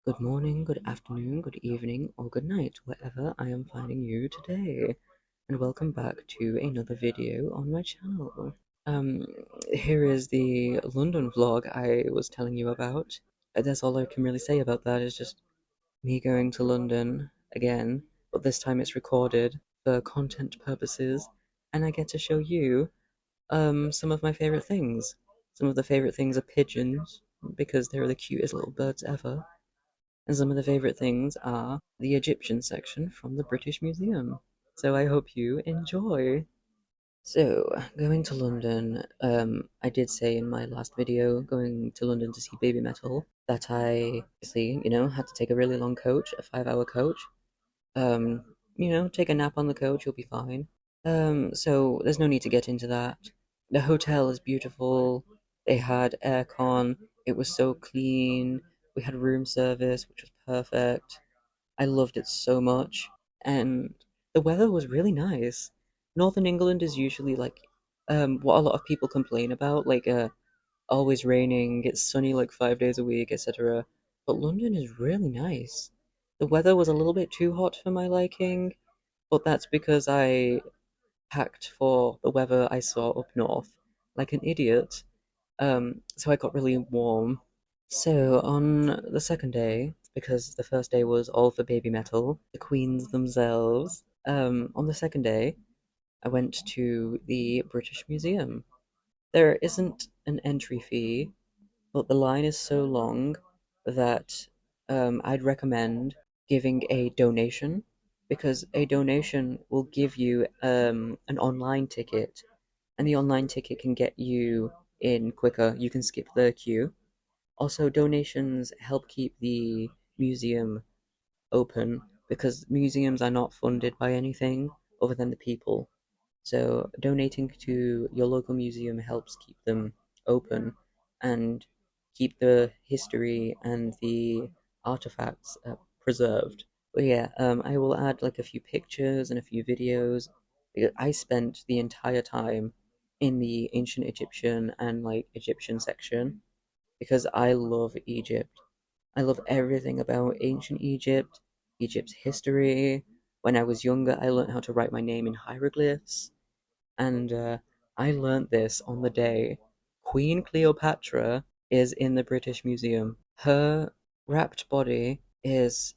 Good morning, good afternoon, good evening, or good night, wherever I am finding you today, and welcome back to another video on my channel. Um, Here is the London vlog I was telling you about. That's all I can really say about that, is just me going to London again, but this time it's recorded for content purposes, and I get to show you some of my favorite things. Some of the favorite things are pigeons, because they're the cutest little birds ever. And some of the favorite things are the Egyptian section from the British Museum. So I hope you enjoy. So, going to London, I did say in my last video, going to London to see Baby Metal, that I obviously, had to take a really long coach, a 5 hour coach. Um, take a nap on the coach, you'll be fine. So there's no need to get into that. The hotel is beautiful. They had aircon. It was so clean. We had room service, which was perfect. I loved it so much. And the weather was really nice. Northern England is usually like what a lot of people complain about, like always raining, it's sunny like 5 days a week, etc. But London is really nice. The weather was a little bit too hot for my liking, but that's because I packed for the weather I saw up north, like an idiot. So I got really warm. So on the second day, because the first day was all for baby metal, the queens themselves, on the second day, I went to the British Museum. There isn't an entry fee, but the line is so long that I'd recommend giving a donation, because a donation will give you an online ticket, and the online ticket can get you in quicker. You can skip the queue. Also, donations help keep the museum open, because museums are not funded by anything other than the people. So donating to your local museum helps keep them open and keep the history and the artifacts preserved. But yeah, I will add like a few pictures and a few videos, because I spent the entire time in the ancient Egyptian and like Egyptian section, because I love Egypt. I love everything about ancient Egypt, Egypt's history. When I was younger, I learned how to write my name in hieroglyphs, and I learnt this on the day Queen Cleopatra is in the British Museum. Her wrapped body is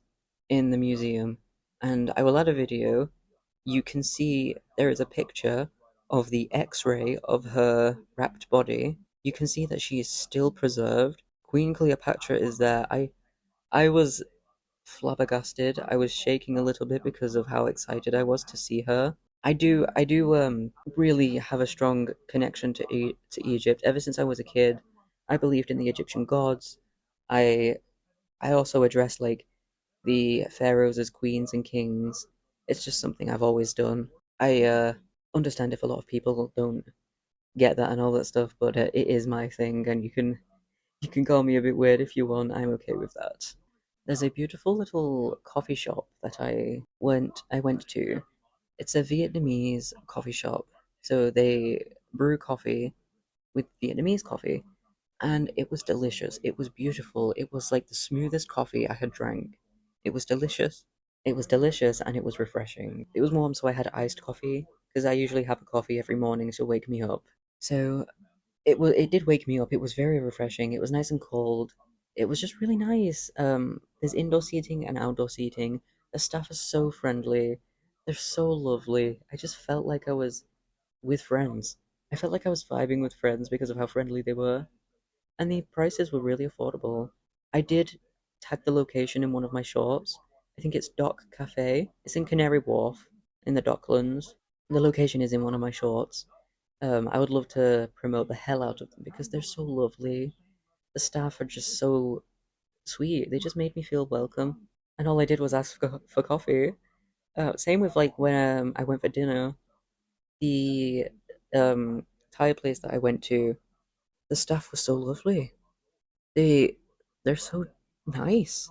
in the museum, and I will add a video. You can see there is a picture of the X-ray of her wrapped body. You can see that she is still preserved. Queen Cleopatra is there. I was flabbergasted. I was shaking a little bit because of how excited I was to see her. I do really have a strong connection to Egypt. Ever since I was a kid, I believed in the Egyptian gods. I I also address like the pharaohs as queens and kings. It's just something I've always done. I understand if a lot of people don't get that and all that stuff, but it is my thing, and you can call me a bit weird if you want. I'm okay with that. There's a beautiful little coffee shop that I went to. It's a Vietnamese coffee shop. So they brew coffee with Vietnamese coffee, and it was delicious. It was beautiful. It was like the smoothest coffee I had drank. It was delicious. It was delicious and it was refreshing. It was warm, so I had iced coffee, because I usually have a coffee every morning to wake me up. So it did wake me up. It was very refreshing. It was nice and cold. It was just really nice. There's indoor seating and outdoor seating. The staff are so friendly. They're so lovely. I just felt like I was with friends. I felt like I was vibing with friends because of how friendly they were, and the prices were really affordable. I did tag the location in one of my shorts. I think it's Dock Cafe. It's in Canary Wharf in the Docklands. The location is in one of my shorts. I would love to promote the hell out of them because they're so lovely. The staff are just so sweet. They just made me feel welcome. And all I did was ask for coffee. Same with like when I went for dinner. The Thai place that I went to, the staff was so lovely. They they're so nice.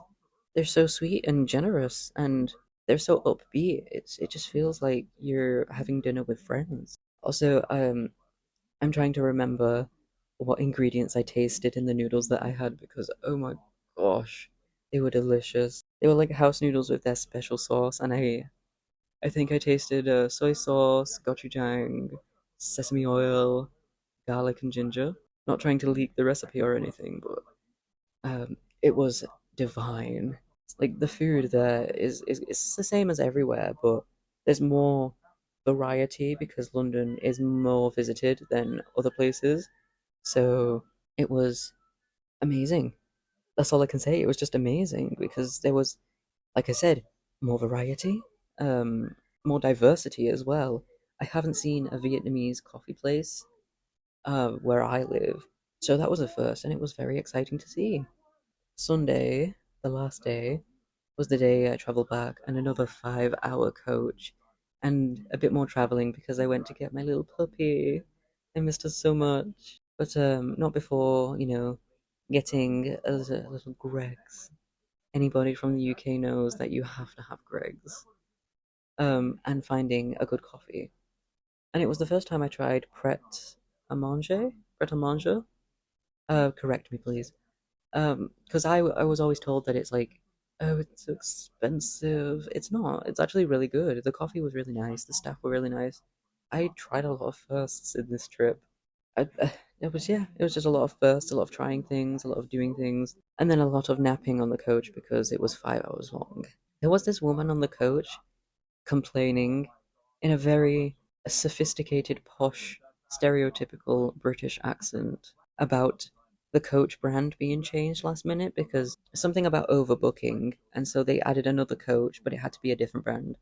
They're so sweet and generous, and they're so upbeat. It just feels like you're having dinner with friends. Also, I'm trying to remember what ingredients I tasted in the noodles that I had, because oh my gosh, They were delicious. They were like house noodles with their special sauce, and I think I tasted soy sauce, gochujang, sesame oil, garlic, and ginger. Not trying to leak the recipe or anything, but it was divine. Like the food there is it's the same as everywhere, but there's more variety because London is more visited than other places. So it was amazing. That's all I can say. It was just amazing because there was, like I said, more variety, um, more diversity as well. I haven't seen a Vietnamese coffee place where I live, so that was a first, and it was very exciting to see. Sunday, the last day, was the day I travelled back, and another 5 hour coach, and a bit more travelling because I went to get my little puppy. I missed her so much, but not before, getting a little Greg's. Anybody from the UK knows that you have to have Greg's, and finding a good coffee. And it was the first time I tried Pret a Manger. Correct me, please. Because I was always told that it's like, oh, it's expensive. It's not. It's actually really good. The coffee was really nice. The staff were really nice. I tried a lot of firsts in this trip. It was just a lot of firsts, a lot of trying things, a lot of doing things, and then a lot of napping on the coach because it was 5 hours long. There was this woman on the coach complaining in a very sophisticated, posh, stereotypical British accent about the Coach brand being changed last minute because something about overbooking, and so they added another Coach, but it had to be a different brand.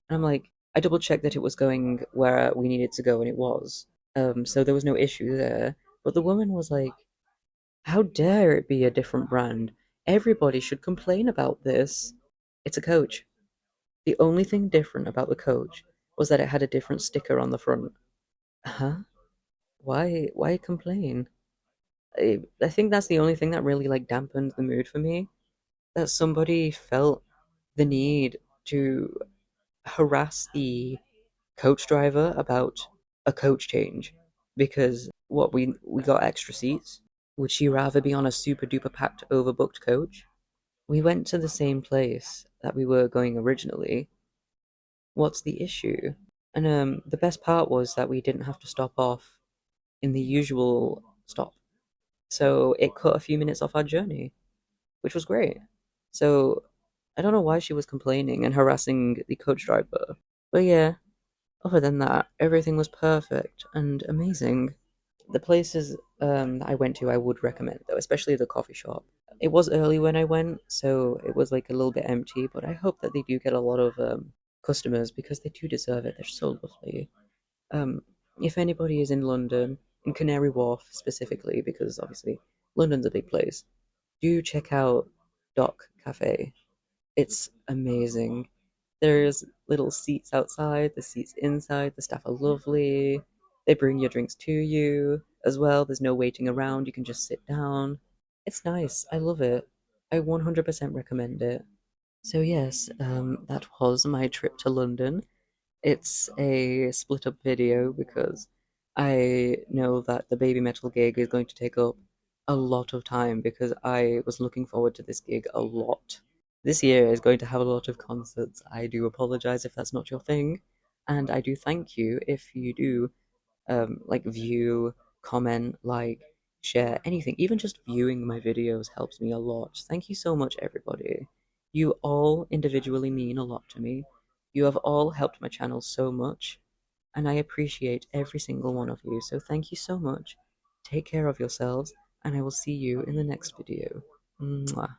And I'm like, I double checked that it was going where we needed to go, and it was. So there was no issue there. But the woman was like, "How dare it be a different brand? Everybody should complain about this. It's a Coach." The only thing different about the Coach was that it had a different sticker on the front. Huh? Why? Why complain? I think that's the only thing that really like dampened the mood for me. That somebody felt the need to harass the coach driver about a coach change because what we got extra seats. Would she rather be on a super duper packed overbooked coach? We went to the same place that we were going originally. What's the issue? And the best part was that we didn't have to stop off in the usual stop. So it cut a few minutes off our journey, which was great. So I don't know why she was complaining and harassing the coach driver. But yeah, other than that, everything was perfect and amazing. The places that I went to, I would recommend though, especially the coffee shop. It was early when I went, so it was like a little bit empty, but I hope that they do get a lot of customers because they do deserve it. They're so lovely. Um, if anybody is in London, in Canary Wharf specifically, because obviously London's a big place, do check out Dock Cafe. It's amazing. There's little seats outside, the seats inside, the staff are lovely. They bring your drinks to you as well. There's no waiting around, you can just sit down. It's nice. I love it. I 100% recommend it. So, yes, that was my trip to London. It's a split up video because I know that the Baby Metal gig is going to take up a lot of time because I was looking forward to this gig a lot. This year is going to have a lot of concerts. I do apologize if that's not your thing, and I do thank you if you do like view, comment, like, share, anything. Even just viewing my videos helps me a lot. Thank you so much, everybody. You all individually mean a lot to me. You have all helped my channel so much, and I appreciate every single one of you. So thank you so much. Take care of yourselves, and I will see you in the next video. Mwah.